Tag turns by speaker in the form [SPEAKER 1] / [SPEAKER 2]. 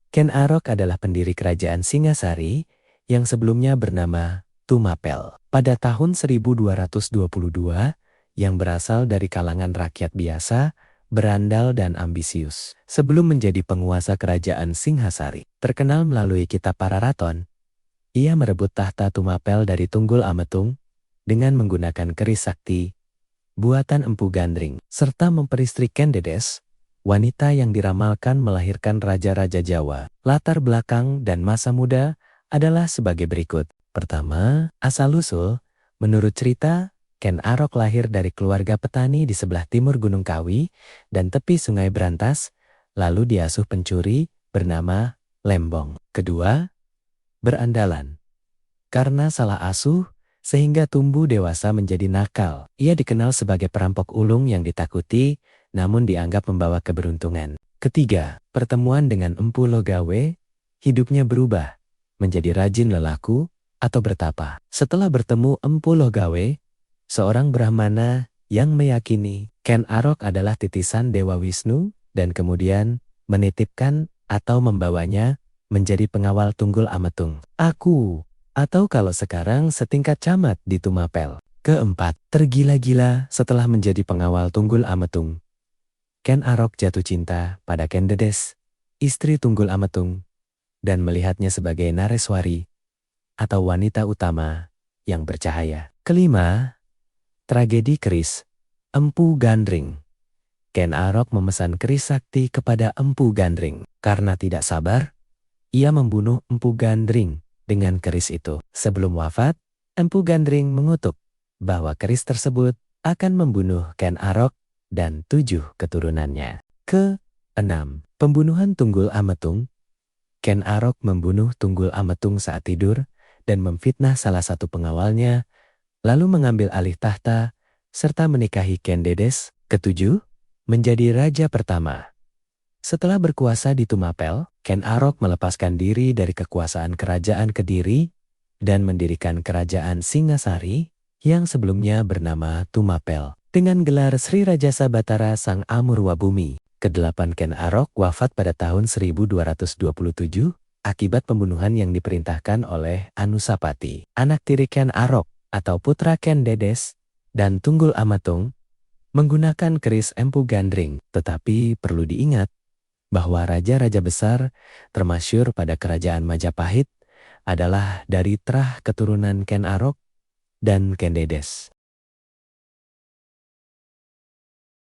[SPEAKER 1] Ken Arok adalah pendiri kerajaan Singasari yang sebelumnya bernama Tumapel. Pada tahun 1222, yang berasal dari kalangan rakyat biasa, berandal dan ambisius. Sebelum menjadi penguasa kerajaan Singhasari, terkenal melalui kitab Pararaton, ia merebut tahta Tumapel dari Tunggul Ametung dengan menggunakan keris sakti, buatan Empu Gandring, serta memperistri Ken Dedes, wanita yang diramalkan melahirkan raja-raja Jawa. Latar belakang dan masa muda adalah sebagai berikut. Pertama, asal-usul. Menurut cerita, Ken Arok lahir dari keluarga petani di sebelah timur Gunung Kawi dan tepi Sungai Brantas, lalu diasuh pencuri bernama Lembong. Kedua, berandalan. Karena salah asuh, sehingga tumbuh dewasa menjadi nakal. Ia dikenal sebagai perampok ulung yang ditakuti, namun dianggap membawa keberuntungan. Ketiga, pertemuan dengan Empu Logawe, hidupnya berubah menjadi rajin lelaku atau bertapa. Setelah bertemu Empu Logawe, seorang Brahmana yang meyakini Ken Arok adalah titisan Dewa Wisnu dan kemudian menitipkan atau membawanya menjadi pengawal Tunggul Ametung. Atau kalau sekarang setingkat camat di Tumapel. Keempat, tergila-gila setelah menjadi pengawal Tunggul Ametung. Ken Arok jatuh cinta pada Ken Dedes, istri Tunggul Ametung, dan melihatnya sebagai Nareswari atau wanita utama yang bercahaya. Kelima, tragedi keris Empu Gandring. Ken Arok memesan keris sakti kepada Empu Gandring. Karena tidak sabar, ia membunuh Empu Gandring dengan keris itu. Sebelum wafat, Empu Gandring mengutuk bahwa keris tersebut akan membunuh Ken Arok dan 7 keturunannya. Keenam, pembunuhan Tunggul Ametung. Ken Arok membunuh Tunggul Ametung saat tidur dan memfitnah salah satu pengawalnya, lalu mengambil alih tahta serta menikahi Ken Dedes. Ketujuh, menjadi raja pertama. Setelah berkuasa di Tumapel, Ken Arok melepaskan diri dari kekuasaan kerajaan Kediri dan mendirikan kerajaan Singasari yang sebelumnya bernama Tumapel dengan gelar Sri Rajasa Batara Sang Amurwabumi. Kedelapan, Ken Arok wafat pada tahun 1227 akibat pembunuhan yang diperintahkan oleh Anusapati, anak tiri Ken Arok atau putra Ken Dedes dan Tunggul Ametung, menggunakan keris Empu Gandring. Tetapi perlu diingat bahwa raja-raja besar termasyhur pada kerajaan Majapahit adalah dari terah keturunan Ken Arok dan Ken Dedes.